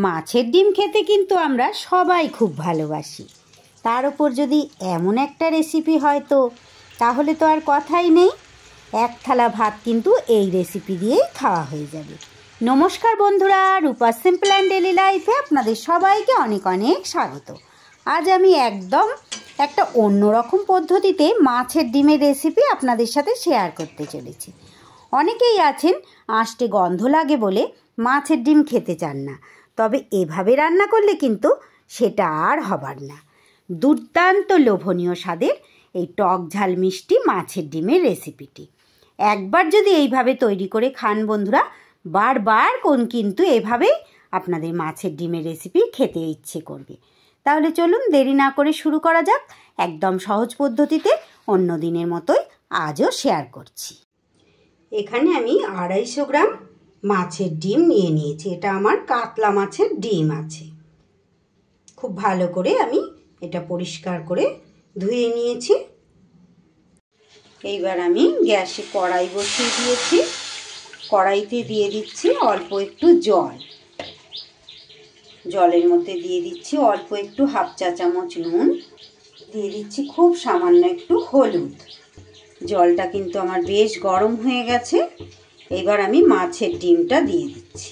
মাছের ডিম খেতে কিন্তু আমরা সবাই খুব ভালোবাসি। তার উপর যদি এমন একটা রেসিপি হয় তাহলে তো আর কথাই নেই। এক থালা ভাত কিন্তু এই রেসিপি দিয়েই খাওয়া হয়ে যাবে। নমস্কার বন্ধুরা, রূপা সিম্পল অ্যান্ড ডেলি লাইফে আপনাদের সবাইকে অনেক অনেক স্বাগত। আজ আমি একদম একটা অন্যরকম পদ্ধতিতে মাছের ডিমের রেসিপি আপনাদের সাথে শেয়ার করতে চলেছি। অনেকেই আছেন আঁশটে গন্ধ লাগে বলে মাছের ডিম খেতে চান না, তবে এভাবে রান্না করলে কিন্তু সেটা আর হবার না। দুর্দান্ত লোভনীয় স্বাদের এই টক ঝাল মিষ্টি মাছের ডিমের রেসিপিটি একবার যদি এইভাবে তৈরি করে খান বন্ধুরা, বারবার কিন্তু এভাবেই আপনাদের মাছের ডিমের রেসিপি খেতে ইচ্ছে করবে। তাহলে চলুন দেরি না করে শুরু করা যাক। একদম সহজ পদ্ধতিতে অন্য দিনের মতোই আজও শেয়ার করছি। এখানে আমি 250 গ্রাম মাছের ডিম নিয়ে নিয়েছি। এটা আমার কাতলা মাছের ডিম আছে। খুব ভালো করে আমি এটা পরিষ্কার করে ধুয়ে নিয়েছি। এইবার আমি গ্যাসে কড়াই বসিয়ে দিয়েছি। কড়াইতে দিয়ে দিচ্ছি অল্প একটু জল। জলের মধ্যে দিয়ে দিচ্ছি অল্প একটু 1/2 চা চামচ নুন, দিয়ে দিচ্ছি খুব সামান্য একটু হলুদ। জলটা কিন্তু আমার বেশ গরম হয়ে গেছে। এবার আমি মাছের ডিমটা দিয়ে দিচ্ছি।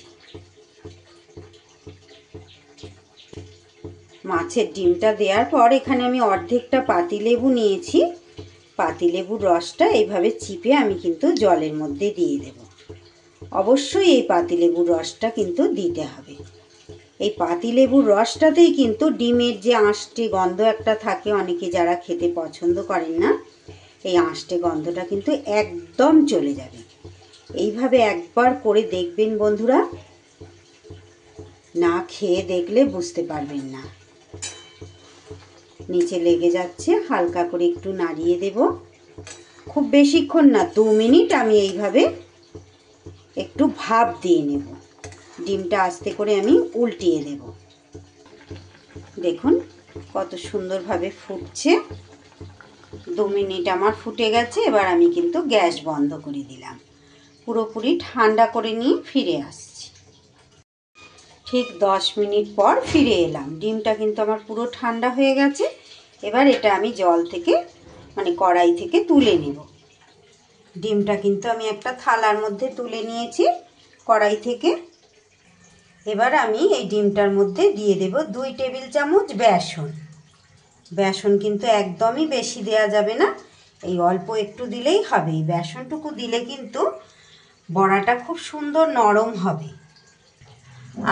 মাছের ডিমটা দেওয়ার পর এখানে আমি অর্ধেকটা পাতিলেবু নিয়েছি। পাতিলেবুর রসটা এইভাবে চিপে আমি কিন্তু জলের মধ্যে দিয়ে দেব। অবশ্যই এই পাতিলেবুর রসটা কিন্তু দিতে হবে। এই পাতিলেবুর রসটাতেই কিন্তু ডিমের যে আঁশটে গন্ধ একটা থাকে, অনেকে যারা খেতে পছন্দ করেন না, এই আঁশটে গন্ধটা কিন্তু একদম চলে যাবে। এইভাবে একবার করে দেখবেন বন্ধুরা, না খেয়ে দেখলে বুঝতে পারবেন না। নিচে লেগে যাচ্ছে, হালকা করে একটু নাড়িয়ে দেব। খুব বেশিক্ষণ না, 2 মিনিট আমি এইভাবে একটু ভাপ দিয়ে নেব। ডিমটা আস্তে করে আমি উল্টিয়ে দেব। দেখুন কত সুন্দরভাবে ফুটছে। 2 মিনিট আমার ফুটে গেছে। এবার আমি কিন্তু গ্যাস বন্ধ করে দিলাম। পুরোপুরি ঠান্ডা করে নিয়ে ফিরে আসছি। ঠিক 10 মিনিট পর ফিরে এলাম। ডিমটা কিন্তু আমার পুরো ঠান্ডা হয়ে গেছে। এবার এটা আমি জল থেকে কড়াই থেকে তুলে নেব। ডিমটা কিন্তু আমি একটা থালার মধ্যে তুলে নিয়েছি কড়াই থেকে। এবার আমি এই ডিমটার মধ্যে দিয়ে দেব 2 টেবিল চামচ বেসন। বেসন কিন্তু একদমই বেশি দেওয়া যাবে না, এই অল্প একটু দিলেই হবে। এই বেসনটুকু দিলে কিন্তু বড়াটা খুব সুন্দর নরম হবে।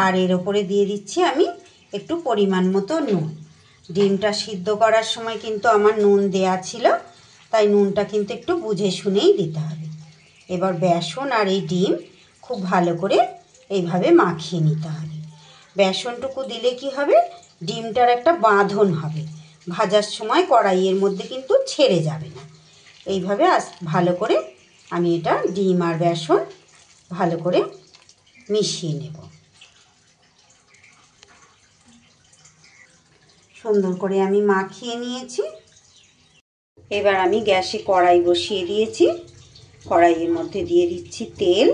আর এর ওপরে দিয়ে দিচ্ছি আমি একটু পরিমাণ মতো নুন। ডিমটা সিদ্ধ করার সময় কিন্তু আমার নুন দেয়া ছিল, তাই নুনটা কিন্তু একটু বুঝে শুনেই দিতে হবে। এবার বেসন আর এই ডিম খুব ভালো করে এইভাবে মাখিয়ে নিতে হবে। বেসনটুকু দিলে কি হবে, ডিমটার একটা বাঁধন হবে। ভাজার সময় কড়াইয়ের মধ্যে কিন্তু ছেড়ে যাবে না। এইভাবে ভালো করে আমি এটা ডিম আর বেসন ভালো করে মিশিয়ে নেব। সুন্দর করে আমি মাখিয়ে নিয়েছি। এবার আমি গ্যাসে কড়াই বসিয়ে দিয়েছি। কড়াইয়ের মধ্যে দিয়ে দিচ্ছি তেল।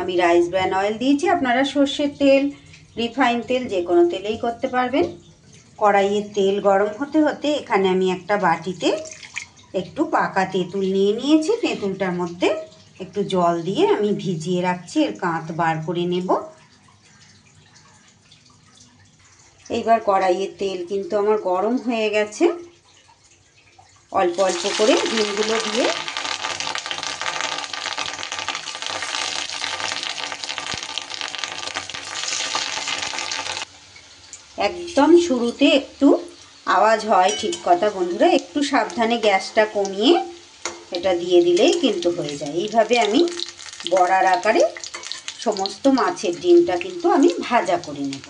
আমি রাইস ব্র্যান অয়েল দিয়েছি, আপনারা সর্ষের তেল, রিফাইন তেল যে কোনো তেলেই করতে পারবেন। কড়াইয়ের তেল গরম হতে হতে এখানে আমি একটা বাটিতে একটু পাকা তেঁতুল নিয়ে নিয়েছি। তেঁতুলটার মধ্যে একটু জল দিয়ে আমি ভিজিয়ে রাখছি, এর কাঁট বার করে নেব। এইবার কড়াইয়ের তেল কিন্তু আমার গরম হয়ে গেছে। অল্প অল্প করে ডিমগুলো দিয়ে একদম শুরুতে একটু আওয়াজ হয়, ঠিক কথা বন্ধুরা, একটু সাবধানে গ্যাসটা কমিয়ে এটা দিয়ে দিলেই কিন্তু হয়ে যায়। এইভাবে আমি বড়ার আকারে সমস্ত মাছের ডিমটা কিন্তু আমি ভাজা করে নেব।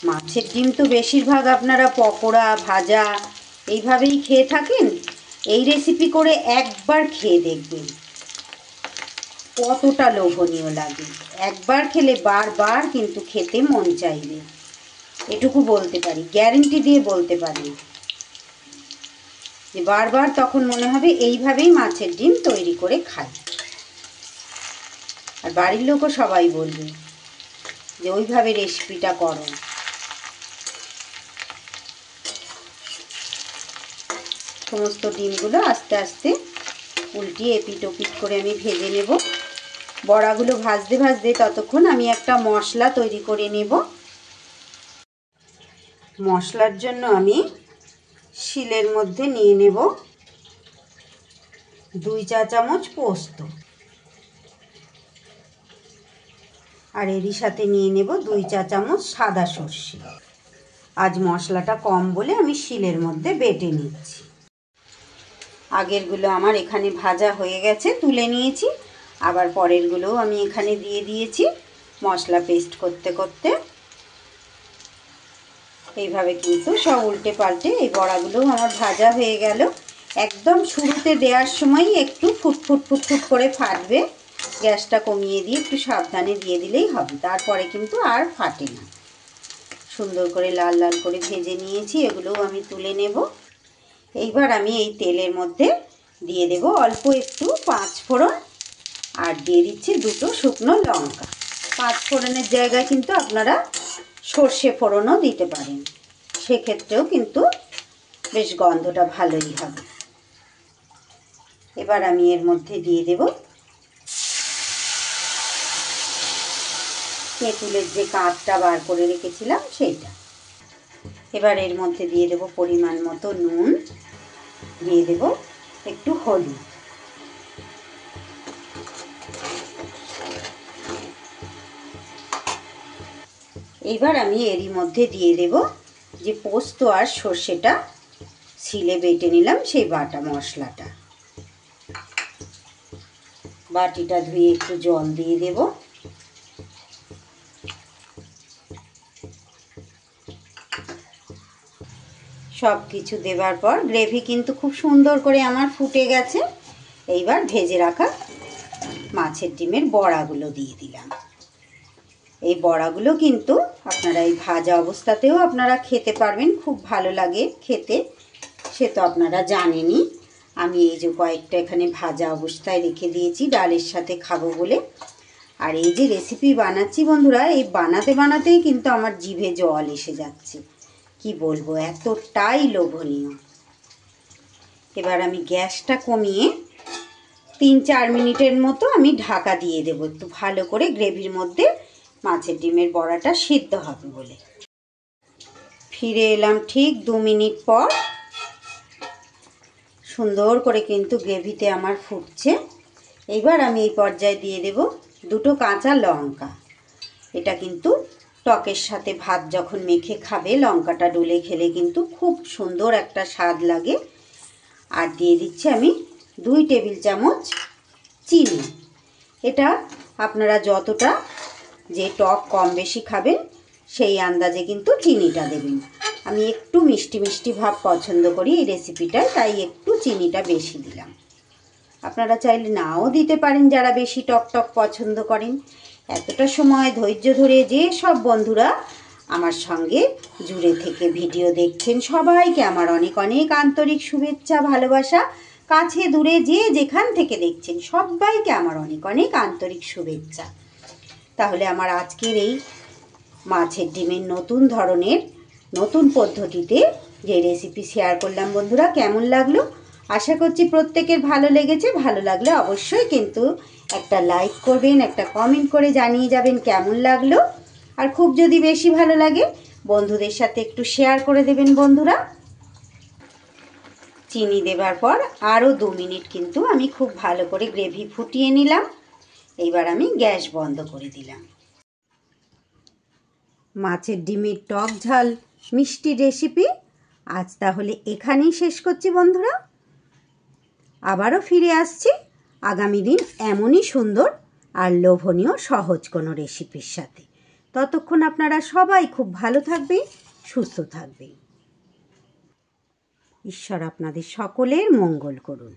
মাছের ডিম তো বেশিরভাগ আপনারা পকোড়া, ভাজা এইভাবেই খেয়ে থাকেন। এই রেসিপি করে একবার খেয়ে দেখবেন কতটা লোভনীয় লাগে। একবার খেলে বারবার কিন্তু খেতে মন চাইবে, এটুকু বলতে পারি, গ্যারেন্টি দিয়ে বলতে পারি যে বারবার তখন মনে হবে এইভাবেই মাছের ডিম তৈরি করে খাই। আর বাড়ির লোকও সবাই বলবে যে ওইভাবে রেসিপিটা করো। সমস্ত ডিমগুলো আস্তে আস্তে উল্টিয়ে এপিট ওপিট করে আমি ভেজে নেব। বড়াগুলো ভাজতে ভাজতে ততক্ষণ আমি একটা মশলা তৈরি করে নেব। মশলার জন্য আমি শিলের মধ্যে নিয়ে নেব 2 চা চামচ পোস্ত, আর এরই সাথে নিয়ে নেব 2 চা চামচ সাদা সর্ষে। আজ মশলাটা কম বলে আমি শিলের মধ্যে বেটে নিচ্ছি। আগেরগুলো আমার এখানে ভাজা হয়ে গেছে, তুলে নিয়েছি। আবার পরেরগুলোও আমি এখানে দিয়ে দিয়েছি মশলা পেস্ট করতে করতে। এইভাবে কিন্তু সব উল্টে পাল্টে এই বড়াগুলোও আমার ভাজা হয়ে গেল। একদম শুরুতে দেওয়ার সময় একটু ফুটফুট ফুটফুট করে ফাটবে, গ্যাসটা কমিয়ে দিয়ে একটু সাবধানে দিয়ে দিলেই হবে, তারপরে কিন্তু আর ফাটে না। সুন্দর করে লাল লাল করে ভেজে নিয়েছি, এগুলোও আমি তুলে নেব। এইবার আমি এই তেলের মধ্যে দিয়ে দেব অল্প একটু 5 ফোড়ন, আর দিয়ে দিচ্ছি 2টো শুকনো লঙ্কা। 5 ফোড়নের জায়গায় কিন্তু আপনারা সর্ষে ফোড়নও দিতে পারেন, সেক্ষেত্রেও কিন্তু বেশ গন্ধটা ভালোই হবে। এবার আমি এর মধ্যে দিয়ে দেব তেঁতুলের যে কাঁচটা বার করে রেখেছিলাম সেইটা। এবার এর মধ্যে দিয়ে দেব পরিমাণ মতো নুন, দিয়ে দেব একটু হলুদ। এইবার আমি এরই মধ্যে দিয়ে দেব যে পোস্ত আর সর্ষেটা শিলে বেটে নিলাম সেই বাটা মশলাটা। বাটিটা ধুয়ে একটু জল দিয়ে দেব। সব কিছু দেবার পর গ্রেভি কিন্তু খুব সুন্দর করে আমার ফুটে গেছে। এইবার ভেজে রাখা মাছের ডিমের বড়াগুলো দিয়ে দিলাম। এই বড়াগুলো কিন্তু আপনারা এই ভাজা অবস্থাতেও আপনারা খেতে পারবেন, খুব ভালো লাগে খেতে, সে তো আপনারা জানেনই। আমি এই যে কয়েকটা এখানে ভাজা অবস্থায় রেখে দিয়েছি ডালের সাথে খাবো বলে। আর এই যে রেসিপি বানাচ্ছি বন্ধুরা, এই বানাতে বানাতেই কিন্তু আমার জিভে জল এসে যাচ্ছে, কি বলবো, এতটাই লোভনীয়। এবার আমি গ্যাসটা কমিয়ে 3-4 মিনিটের মতো আমি ঢাকা দিয়ে দেবো, একটু ভালো করে গ্রেভির মধ্যে মাছের ডিমের বড়াটা সিদ্ধ হবে বলে। ফিরে এলাম ঠিক 2 মিনিট পর। সুন্দর করে কিন্তু গ্রেভিতে আমার ফুটছে। এইবার আমি এই পর্যায়ে দিয়ে দেব 2টো কাঁচা লঙ্কা। এটা কিন্তু টকের সাথে ভাত যখন মেখে খাবে, লঙ্কাটা ডলে খেলে কিন্তু খুব সুন্দর একটা স্বাদ লাগে। আর দিয়ে দিচ্ছি আমি 2 টেবিল চামচ চিনি। এটা আপনারা যতটা যে টক কম বেশি খাবেন সেই আন্দাজে কিন্তু চিনিটা দেবেন। আমি একটু মিষ্টি মিষ্টি ভাব পছন্দ করি এই রেসিপিটায়, তাই একটু চিনিটা বেশি দিলাম। আপনারা চাইলে নাও দিতে পারেন যারা বেশি টক টক পছন্দ করেন। এতটা সময় ধৈর্য ধরে যে সব বন্ধুরা আমার সঙ্গে জুড়ে থেকে ভিডিও দেখছেন, সবাইকে আমার অনেক অনেক আন্তরিক শুভেচ্ছা ভালোবাসা। কাছে দূরে যে যেখান থেকে দেখছেন সবাইকে আমার অনেক অনেক আন্তরিক শুভেচ্ছা। তাহলে আমার আজকের এই মাছের ডিমের নতুন ধরনের নতুন পদ্ধতিতে যে রেসিপি শেয়ার করলাম বন্ধুরা, কেমন লাগলো? আশা করছি প্রত্যেকের ভালো লেগেছে। ভালো লাগলে অবশ্যই কিন্তু একটা লাইক করবেন, একটা কমেন্ট করে জানিয়ে যাবেন কেমন লাগলো। আর খুব যদি বেশি ভালো লাগে বন্ধুদের সাথে একটু শেয়ার করে দেবেন বন্ধুরা। চিনি দেবার পর আরও 2 মিনিট কিন্তু আমি খুব ভালো করে গ্রেভি ফুটিয়ে নিলাম। এইবার আমি গ্যাস বন্ধ করে দিলাম। মাছের ডিমের টক ঝাল মিষ্টি রেসিপি আজ তাহলে এখানেই শেষ করছি বন্ধুরা। আবারও ফিরে আসছি আগামী দিন এমনই সুন্দর আর লোভনীয় সহজ কোনো রেসিপির সাথে। ততক্ষণ আপনারা সবাই খুব ভালো থাকবেন, সুস্থ থাকবেন। ঈশ্বর আপনাদের সকলের মঙ্গল করুন।